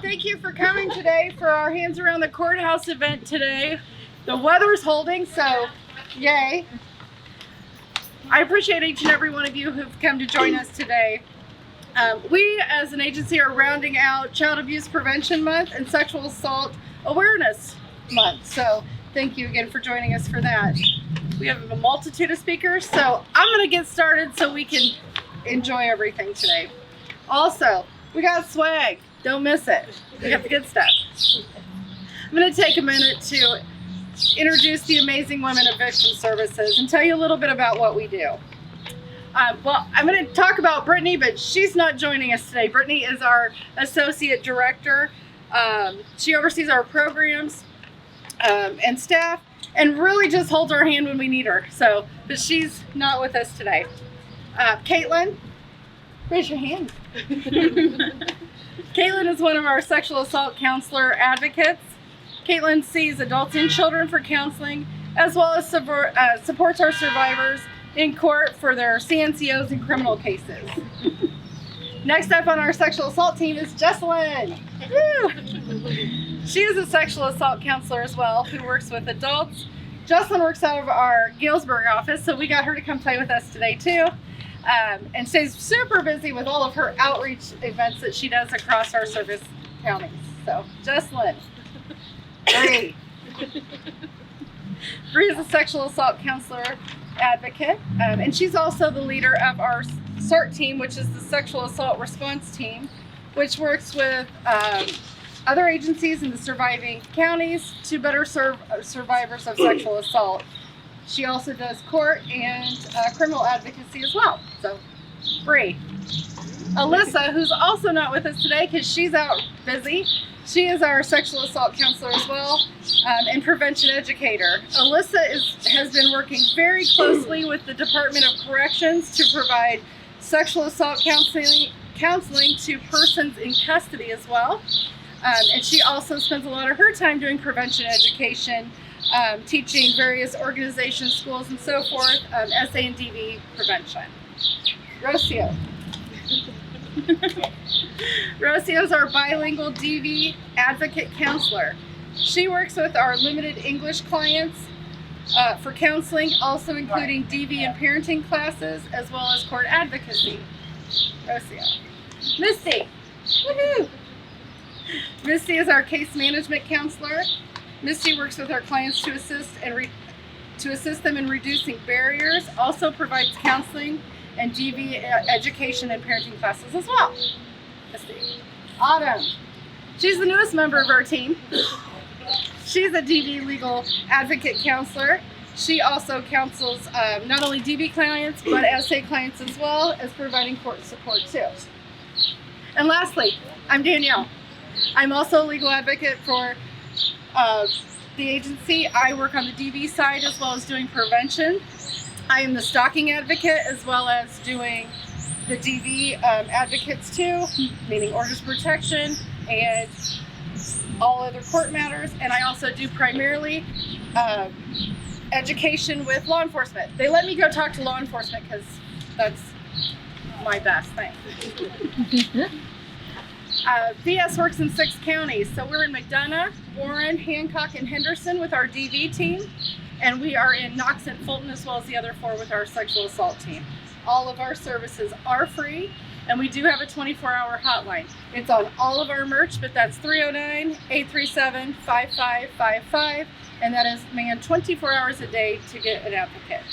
Thank you for coming today for our Hands Around the Courthouse event today. The weather's holding, so yay. I appreciate each and every one of you who've come to join us today. We as an agency are rounding out Child Abuse Prevention Month and Sexual Assault Awareness Month. So thank you again for joining us for that. We have a multitude of speakers, so I'm going to get started so we can enjoy everything today. Also, we got swag. Don't miss it. We got the good stuff. I'm going to take a minute to introduce the amazing women of Victim Services and tell you a little bit about what we do. Well, I'm going to talk about Brittany, but she's not joining us today. Brittany is our Associate Director. She oversees our programs and staff and really just holds our hand when we need her. So, but she's not with us today. Caitlin, raise your hand. Caitlin is one of our sexual assault counselor advocates. Caitlin sees adults and children for counseling, as well as supports our survivors in court for their CNCOs and criminal cases. Next up on our sexual assault team is Jessalyn. Woo! She is a sexual assault counselor as well, who works with adults. Jessalyn works out of our Galesburg office, so we got her to come play with us today too. And stays super busy with all of her outreach events that she does across our service counties. So, Jessalyn. Bree. Bree is a sexual assault counselor advocate, and she's also the leader of our SART team, which is the Sexual Assault Response Team, which works with other agencies in the surviving counties to better serve survivors of sexual assault. She also does court and criminal advocacy as well. So, Bree. Alyssa, who's also not with us today because she's out busy. She is our sexual assault counselor as well and prevention educator. Alyssa has been working very closely with the Department of Corrections to provide sexual assault counseling to persons in custody as well. And she also spends a lot of her time doing prevention education, teaching various organizations, schools, and so forth, SA and DV prevention. Rocio. Rocio is our bilingual DV advocate counselor. She works with our limited English clients for counseling, also including DV and parenting classes, as well as court advocacy. Rocio. Misty. Woohoo! Misty is our case management counselor. Misty works with our clients to assist them in reducing barriers, also provides counseling and DV education and parenting classes as well. Misty. Autumn. She's the newest member of our team. She's a DV legal advocate counselor. She also counsels not only DV clients, but SA clients as well, as providing court support too. And lastly, I'm Danielle. I'm also a legal advocate for the agency. I work on the DV side as well as doing prevention. I am the stalking advocate as well as doing the DV advocates too, meaning orders of protection and all other court matters. And I also do primarily education with law enforcement. They let me go talk to law enforcement because that's my best thing. VS works in 6 counties, so we're in McDonough, Warren, Hancock, and Henderson with our DV team, and we are in Knox and Fulton as well as the other 4 with our sexual assault team. All of our services are free, and we do have a 24-hour hotline. It's on all of our merch, but that's 309-837-5555, and that is manned 24 hours a day to get an advocate.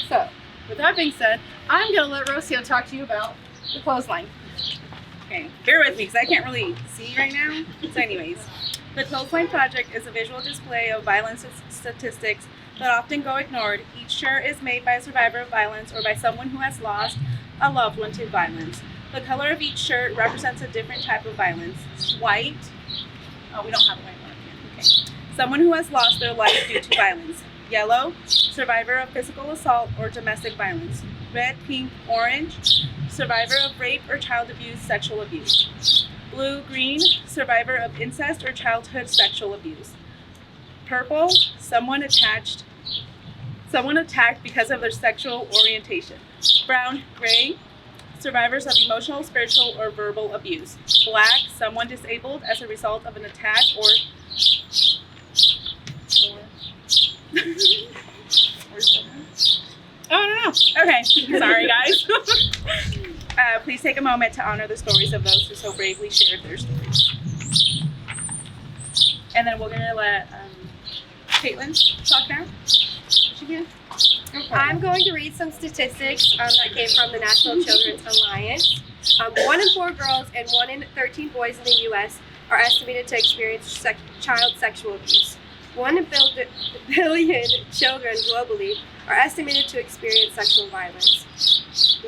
So, with that being said, I'm going to let Rocio talk to you about the clothesline. Okay, bear with me because I can't really see right now. So anyways, the Clothesline Project is a visual display of violence statistics that often go ignored. Each shirt is made by a survivor of violence or by someone who has lost a loved one to violence. The color of each shirt represents a different type of violence. White, we don't have a white one here. Okay. Someone who has lost their life due to violence. Yellow, survivor of physical assault or domestic violence. Red, pink, orange, survivor of rape or child abuse, sexual abuse. Blue, green, survivor of incest or childhood sexual abuse. Purple, someone attacked because of their sexual orientation. Brown, gray, survivors of emotional, spiritual, or verbal abuse. Black, someone disabled as a result of an attack or I don't know. Okay, sorry guys. Please take a moment to honor the stories of those who so bravely shared their stories. And then we're gonna let Caitlin talk now. She can. I'm going to read some statistics that came from the National Children's Alliance. 1 in 4 girls and 1 in 13 boys in the U.S. are estimated to experience child sexual abuse. 1 billion children globally are estimated to experience sexual violence.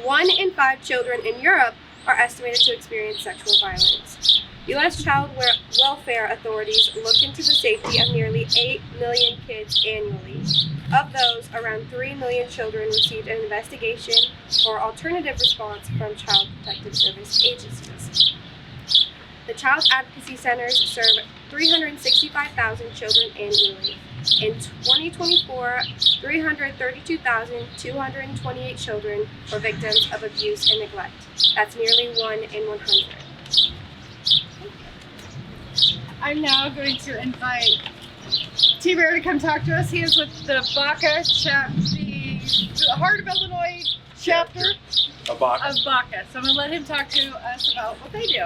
1 in 5 children in Europe are estimated to experience sexual violence. U.S. child welfare authorities look into the safety of nearly 8 million kids annually. Of those, around 3 million children received an investigation or alternative response from Child Protective Service agencies. The Child Advocacy Centers serve 365,000 children annually. In 2024, 332,228 children were victims of abuse and neglect. That's nearly 1 in 100. I'm now going to invite T-Bear to come talk to us. He is with the BACA, the Heart of Illinois chapter of BACA. So I'm going to let him talk to us about what they do.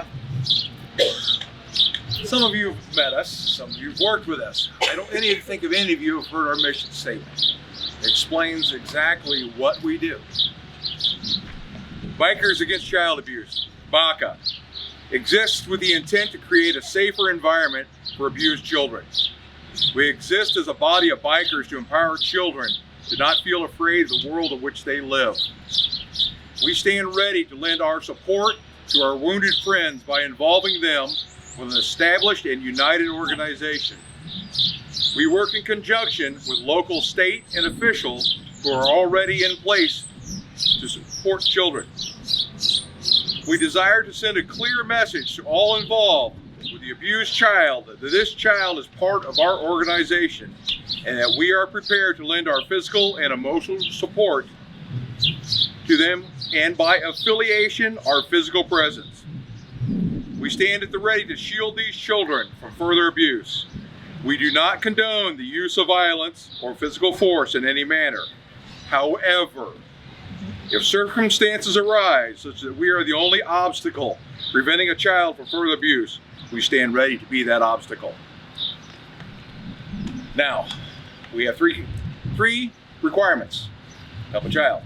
Some of you have met us, some of you have worked with us. I don't think of any of you have heard our mission statement. It explains exactly what we do. Bikers Against Child Abuse, BACA, exists with the intent to create a safer environment for abused children. We exist as a body of bikers to empower children to not feel afraid of the world in which they live. We stand ready to lend our support to our wounded friends by involving them with an established and united organization. We work in conjunction with local, state, and officials who are already in place to support children. We desire to send a clear message to all involved with the abused child that this child is part of our organization and that we are prepared to lend our physical and emotional support to them and by affiliation, our physical presence. We stand at the ready to shield these children from further abuse. We do not condone the use of violence or physical force in any manner. However, if circumstances arise such that we are the only obstacle preventing a child from further abuse, we stand ready to be that obstacle. Now, we have three requirements to help a child.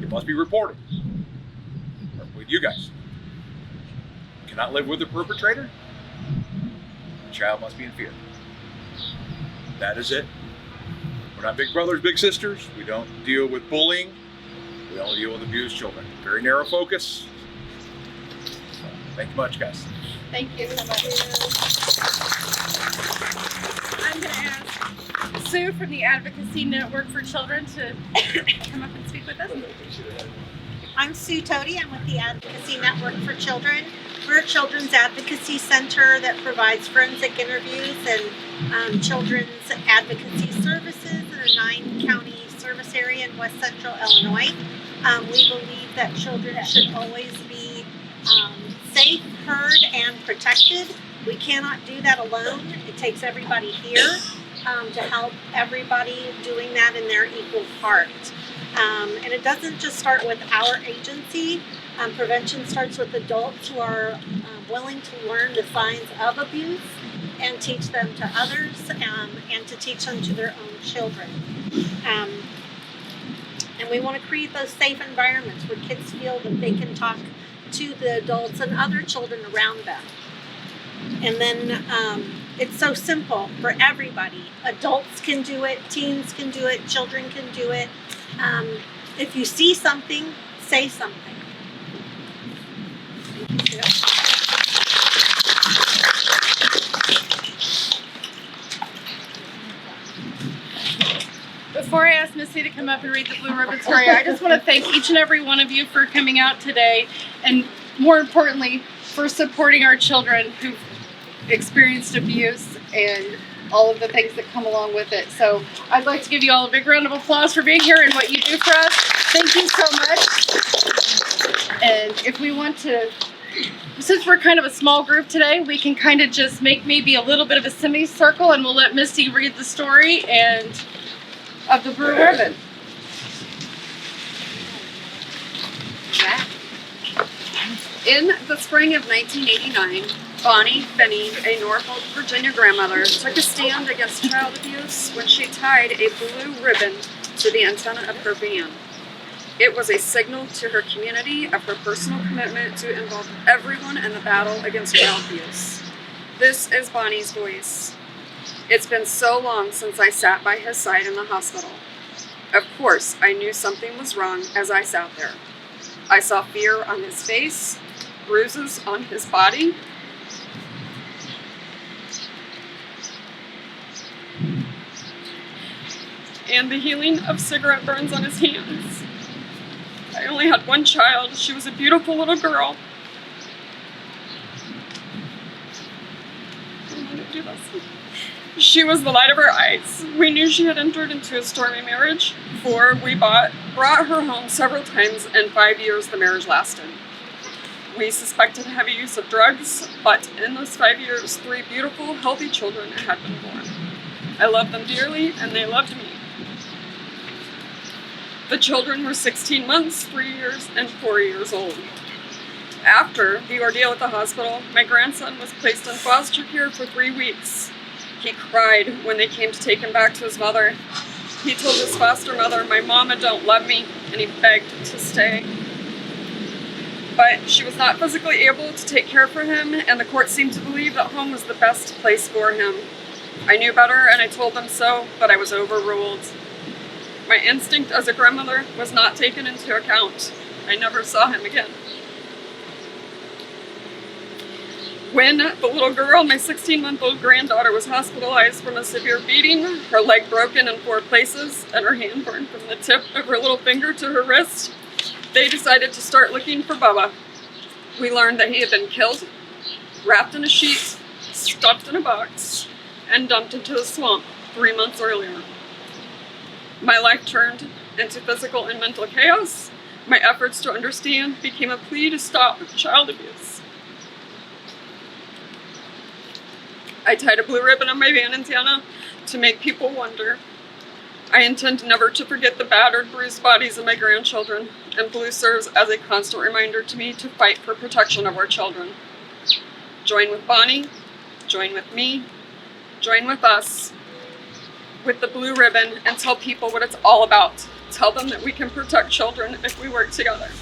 It must be reported with you guys. You cannot live with the perpetrator. The child must be in fear. That is it. We're not big brothers, big sisters. We don't deal with bullying. We only deal with abused children. Very narrow focus. So, thank you much, guys. Thank you so much. I'm going to ask Sue from the Advocacy Network for Children to come up and speak with us. I'm Sue Tody. I'm with the Advocacy Network for Children. We're a children's advocacy center that provides forensic interviews and children's advocacy services in a 9-county service area in West Central Illinois. We believe that children should always be safe, heard, and protected. We cannot do that alone. It takes everybody here to help everybody doing that in their equal part. And it doesn't just start with our agency. Prevention starts with adults who are willing to learn the signs of abuse and teach them to others and to teach them to their own children. And we want to create those safe environments where kids feel that they can talk to the adults and other children around them. And then it's so simple for everybody. Adults can do it, teens can do it, children can do it. If you see something, say something. Thank you. Before I ask Missy to come up and read the Blue Ribbon story, I just want to thank each and every one of you for coming out today, and more importantly, for supporting our children who've experienced abuse and all of the things that come along with it. So I'd like to give you all a big round of applause for being here and what you do for us. Thank you so much. And if we want to, since we're kind of a small group today, we can kind of just make maybe a little bit of a semicircle, and we'll let Misty read the story and of the blue ribbon. In the spring of 1989, Bonnie Finney, a Norfolk, Virginia grandmother, took a stand against child abuse when she tied a blue ribbon to the antenna of her van. It was a signal to her community of her personal commitment to involve everyone in the battle against child abuse. This is Bonnie's voice. It's been so long since I sat by his side in the hospital. Of course, I knew something was wrong as I sat there. I saw fear on his face, bruises on his body, and the healing of cigarette burns on his hands. I only had one child. She was a beautiful little girl. She was the light of our eyes. We knew she had entered into a stormy marriage, for we brought her home several times, and 5 years the marriage lasted. We suspected heavy use of drugs, but in those 5 years, 3 beautiful, healthy children had been born. I loved them dearly, and they loved me. The children were 16 months, 3 years, and 4 years old. After the ordeal at the hospital, my grandson was placed in foster care for 3 weeks. He cried when they came to take him back to his mother. He told his foster mother, "My mama don't love me," and he begged to stay. But she was not physically able to take care for him, and the court seemed to believe that home was the best place for him. I knew better, and I told them so, but I was overruled. My instinct as a grandmother was not taken into account. I never saw him again. When the little girl, my 16-month-old granddaughter, was hospitalized from a severe beating, her leg broken in 4 places, and her hand burned from the tip of her little finger to her wrist, they decided to start looking for Bubba. We learned that he had been killed, wrapped in a sheet, stuffed in a box, and dumped into the swamp 3 months earlier. My life turned into physical and mental chaos. My efforts to understand became a plea to stop child abuse. I tied a blue ribbon on my van antenna to make people wonder. I intend never to forget the battered, bruised bodies of my grandchildren, and blue serves as a constant reminder to me to fight for protection of our children. Join with Bonnie, join with me, join with us, with the blue ribbon, and tell people what it's all about. Tell them that we can protect children if we work together.